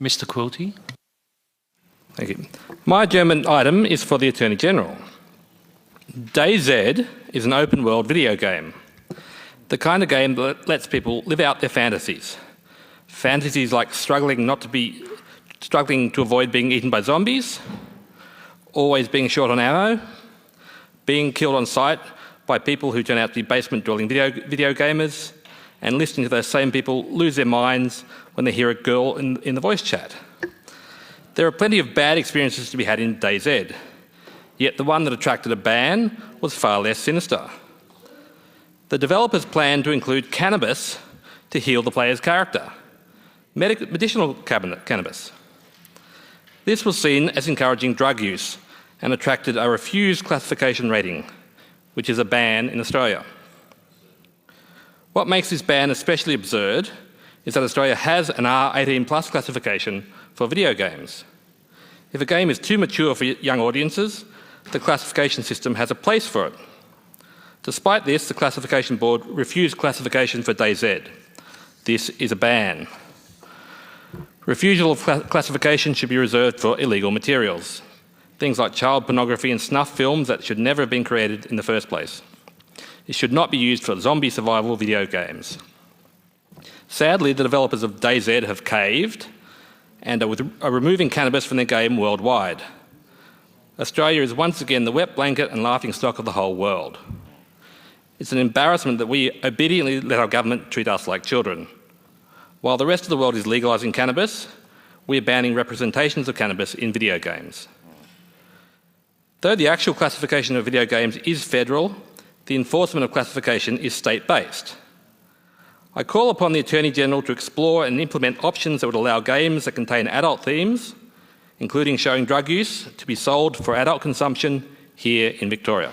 Mr. Quilty. Thank you. My German item is for the Attorney General. DayZ is an open-world video game. The kind of game that lets people live out their fantasies. Fantasies like struggling to avoid being eaten by zombies, always being short on ammo, being killed on sight by people who turn out to be basement-dwelling video gamers, and listening to those same people lose their minds when they hear a girl in the voice chat. There are plenty of bad experiences to be had in DayZ, yet the one that attracted a ban was far less sinister. The developers planned to include cannabis to heal the player's character, medicinal cannabis. This was seen as encouraging drug use and attracted a refused classification rating, which is a ban in Australia. What makes this ban especially absurd is that Australia has an R18+ classification for video games. If a game is too mature for young audiences, the classification system has a place for it. Despite this, the Classification Board refused classification for DayZ. This is a ban. Refusal of classification should be reserved for illegal materials, things like child pornography and snuff films that should never have been created in the first place. It should not be used for zombie survival video games. Sadly, the developers of DayZ have caved and are removing cannabis from their game worldwide. Australia is once again the wet blanket and laughingstock of the whole world. It's an embarrassment that we obediently let our government treat us like children. While the rest of the world is legalising cannabis, we are banning representations of cannabis in video games. Though the actual classification of video games is federal, the enforcement of classification is state-based. I call upon the Attorney General to explore and implement options that would allow games that contain adult themes, including showing drug use, to be sold for adult consumption here in Victoria.